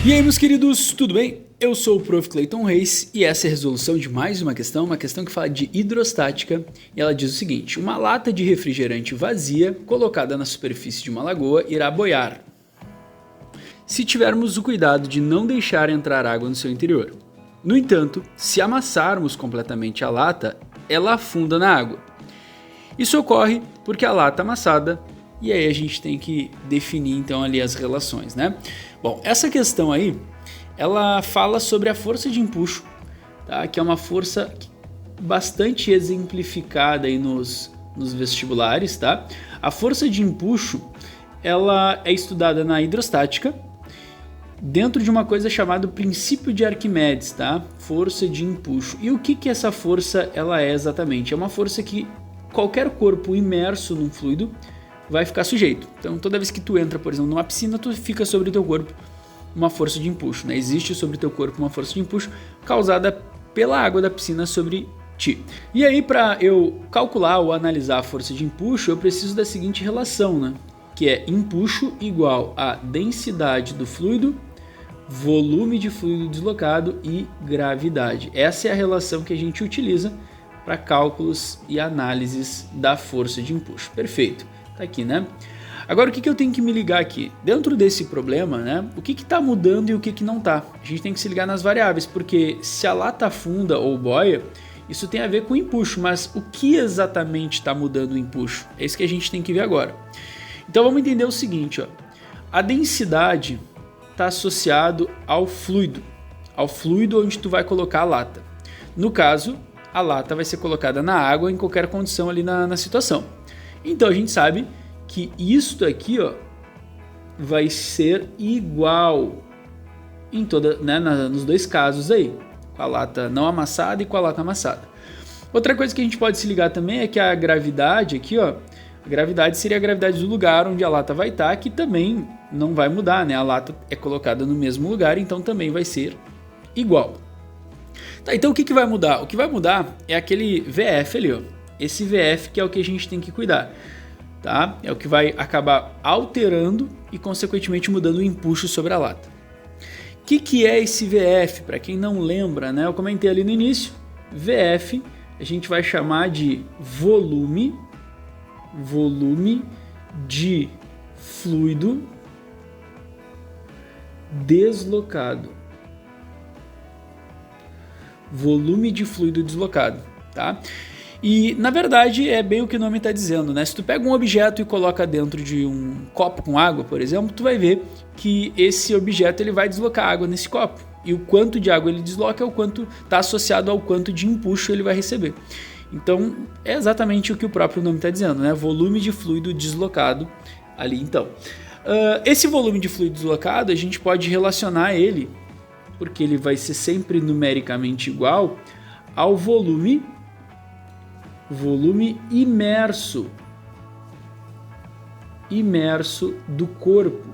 E aí, meus queridos, tudo bem? Eu sou o Prof. Clayton Reis e essa é a resolução de mais uma questão que fala de hidrostática, e ela diz o seguinte: uma lata de refrigerante vazia colocada na superfície de uma lagoa irá boiar se tivermos o cuidado de não deixar entrar água no seu interior. No entanto, se amassarmos completamente a lata, ela afunda na água. Isso ocorre porque a lata amassada, e aí a gente tem que definir então ali as relações, né? Bom, essa questão aí, ela fala sobre a força de empuxo, tá? Que é uma força bastante exemplificada aí nos vestibulares, tá? A força de empuxo, ela é estudada na hidrostática, dentro de uma coisa chamada princípio de Arquimedes, tá? Força de empuxo. E o que essa força ela é exatamente? É uma força que qualquer corpo imerso num fluido vai ficar sujeito. Então, toda vez que tu entra, por exemplo, numa piscina, tu fica sobre o teu corpo uma força de empuxo, né? Existe sobre o teu corpo uma força de empuxo causada pela água da piscina sobre ti. E aí, para eu calcular ou analisar a força de empuxo, eu preciso da seguinte relação, né? Que é empuxo igual a densidade do fluido, volume de fluido deslocado e gravidade. Essa é a relação que a gente utiliza para cálculos e análises da força de empuxo. Perfeito. Tá aqui, né? Agora, o que eu tenho que me ligar aqui? Dentro desse problema, né? O que está mudando e o que não está? A gente tem que se ligar nas variáveis, porque se a lata afunda ou boia, isso tem a ver com o empuxo, mas o que exatamente está mudando o empuxo? É isso que a gente tem que ver agora. Então, vamos entender o seguinte, ó. A densidade está associado ao fluido onde tu vai colocar a lata. No caso, a lata vai ser colocada na água em qualquer condição ali na situação. Então a gente sabe que isto aqui, ó, vai ser igual em nos dois casos aí, com a lata não amassada e com a lata amassada. Outra coisa que a gente pode se ligar também é que a gravidade aqui, ó, a gravidade seria a gravidade do lugar onde a lata vai estar, que também não vai mudar, né? A lata é colocada no mesmo lugar, então também vai ser igual. Tá, então o que vai mudar? O que vai mudar é aquele VF ali, ó. Esse VF que é o que a gente tem que cuidar, tá? É o que vai acabar alterando e consequentemente mudando o empuxo sobre a lata. O que é esse VF? Para quem não lembra, né? Eu comentei ali no início. VF a gente vai chamar de volume de fluido deslocado. Volume de fluido deslocado, tá? E, na verdade, é bem o que o nome está dizendo, né? Se tu pega um objeto e coloca dentro de um copo com água, por exemplo, tu vai ver que esse objeto ele vai deslocar água nesse copo. E o quanto de água ele desloca é o quanto está associado ao quanto de empuxo ele vai receber. Então, é exatamente o que o próprio nome está dizendo, né? Volume de fluido deslocado ali, então. Esse volume de fluido deslocado, a gente pode relacionar ele, porque ele vai ser sempre numericamente igual ao volume imerso do corpo.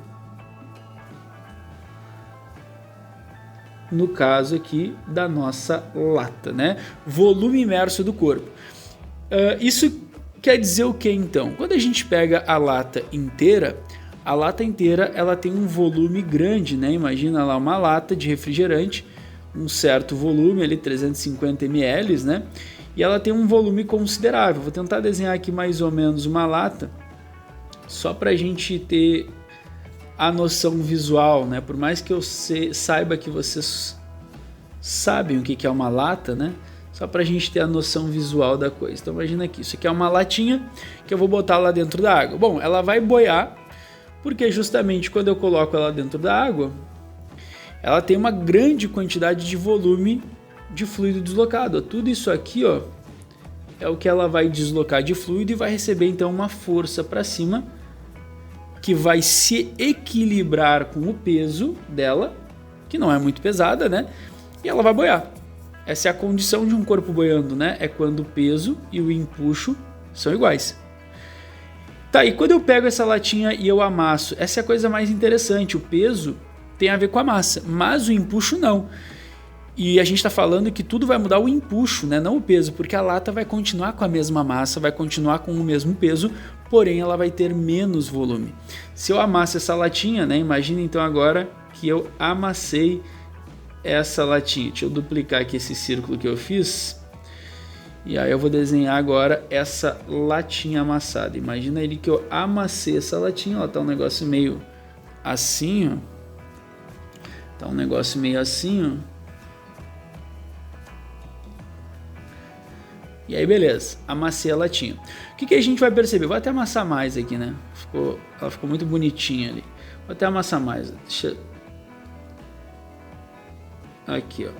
No caso aqui da nossa lata, né? Volume imerso do corpo. Isso quer dizer o que então? Quando a gente pega a lata inteira ela tem um volume grande, né? Imagina lá uma lata de refrigerante, um certo volume ali, 350 ml, né? E ela tem um volume considerável. Vou tentar desenhar aqui mais ou menos uma lata, só para a gente ter a noção visual, né? Por mais que eu saiba que vocês sabem o que é uma lata, né? Só para a gente ter a noção visual da coisa. Então imagina aqui, isso aqui é uma latinha que eu vou botar lá dentro da água. Bom, ela vai boiar, porque justamente quando eu coloco ela dentro da água, ela tem uma grande quantidade de volume de fluido deslocado. Tudo isso aqui, ó, é o que ela vai deslocar de fluido e vai receber então uma força para cima que vai se equilibrar com o peso dela, que não é muito pesada, né? E ela vai boiar. Essa é a condição de um corpo boiando, né? É quando o peso e o empuxo são iguais. Tá, e quando eu pego essa latinha e eu amasso, essa é a coisa mais interessante. O peso tem a ver com a massa, mas o empuxo não. E a gente está falando que tudo vai mudar o empuxo, né? Não o peso, porque a lata vai continuar com a mesma massa, vai continuar com o mesmo peso, porém ela vai ter menos volume. Se eu amasso essa latinha, né? Imagina então agora que eu amassei essa latinha. Deixa eu duplicar aqui esse círculo que eu fiz. E aí eu vou desenhar agora essa latinha amassada. Imagina ele que eu amassei essa latinha, ó, tá um negócio meio assim, ó. Tá um negócio meio assim, ó. E aí beleza, amassei a latinha. O que a gente vai perceber? Vou até amassar mais aqui, né? Ela ficou muito bonitinha ali. Vou até amassar mais. Deixa... Aqui, ó.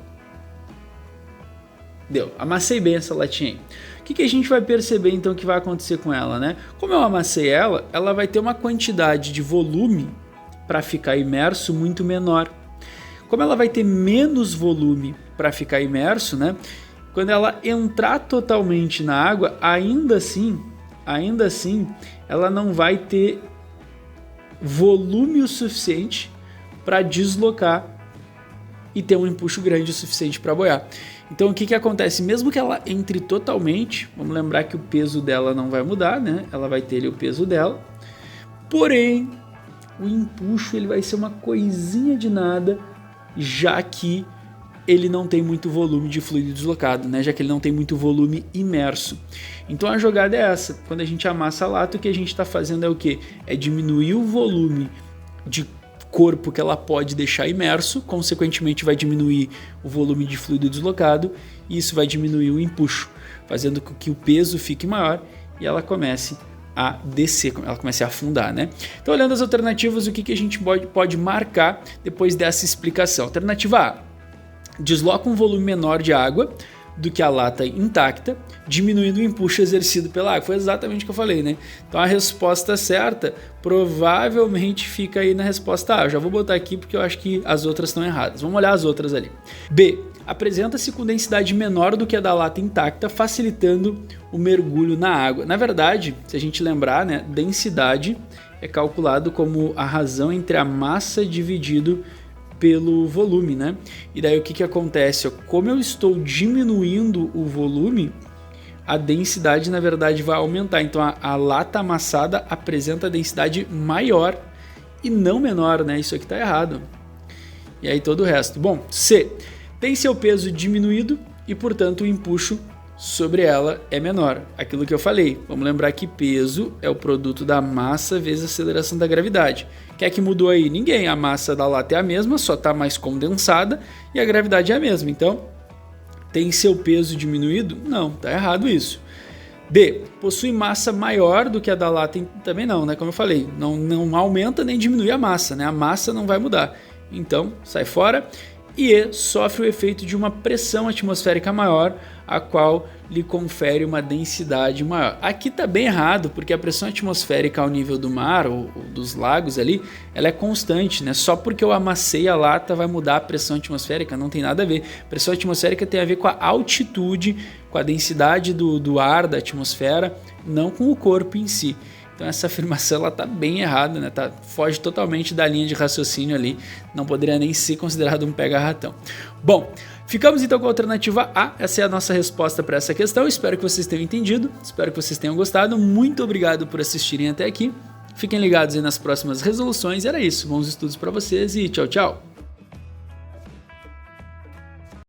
Deu, amassei bem essa latinha aí. O que a gente vai perceber então que vai acontecer com ela, né? Como eu amassei ela, ela vai ter uma quantidade de volume para ficar imerso muito menor. Como ela vai ter menos volume para ficar imerso, né? Quando ela entrar totalmente na água, ainda assim, ela não vai ter volume o suficiente para deslocar e ter um empuxo grande o suficiente para boiar. Então o que acontece? Mesmo que ela entre totalmente, vamos lembrar que o peso dela não vai mudar, né? Ela vai ter ali o peso dela, porém o empuxo ele vai ser uma coisinha de nada, já que ele não tem muito volume de fluido deslocado, né? Já que ele não tem muito volume imerso. Então a jogada é essa. Quando a gente amassa a lata, o que a gente está fazendo é o quê? É diminuir o volume de corpo que ela pode deixar imerso, consequentemente vai diminuir o volume de fluido deslocado e isso vai diminuir o empuxo, fazendo com que o peso fique maior e ela comece a descer, ela comece a afundar, né? Então olhando as alternativas, o que a gente pode marcar depois dessa explicação? Alternativa A: desloca um volume menor de água do que a lata intacta, diminuindo o empuxo exercido pela água. Foi exatamente o que eu falei, né? Então a resposta certa provavelmente fica aí na resposta A. Eu já vou botar aqui porque eu acho que as outras estão erradas. Vamos olhar as outras ali. B: apresenta-se com densidade menor do que a da lata intacta, facilitando o mergulho na água. Na verdade, se a gente lembrar, né, densidade é calculado como a razão entre a massa dividido pelo volume, né? E daí o que acontece? Como eu estou diminuindo o volume, a densidade na verdade vai aumentar. Então a lata amassada apresenta densidade maior e não menor, né? Isso aqui tá errado. E aí todo o resto. Bom, C: tem seu peso diminuído e portanto o empuxo sobre ela é menor. Aquilo que eu falei, vamos lembrar que peso é o produto da massa vezes a aceleração da gravidade. O que é que mudou aí? Ninguém, a massa da lata é a mesma, só está mais condensada e a gravidade é a mesma. Então, tem seu peso diminuído? Não, tá errado isso. D: possui massa maior do que a da lata? Também não, né? Como eu falei, não aumenta nem diminui a massa, né? A massa não vai mudar. Então, sai fora. E E: sofre o efeito de uma pressão atmosférica maior, a qual lhe confere uma densidade maior. Aqui está bem errado, porque a pressão atmosférica ao nível do mar ou dos lagos ali, ela é constante, né? Só porque eu amassei a lata vai mudar a pressão atmosférica, não tem nada a ver. Pressão atmosférica tem a ver com a altitude, com a densidade do ar da atmosfera, não com o corpo em si. Então essa afirmação ela tá bem errada, né? Foge totalmente da linha de raciocínio ali, não poderia nem ser considerado um pega-ratão. Bom, ficamos então com a alternativa A, essa é a nossa resposta para essa questão. Espero que vocês tenham entendido, espero que vocês tenham gostado, muito obrigado por assistirem até aqui, fiquem ligados aí nas próximas resoluções, era isso, bons estudos para vocês e tchau, tchau!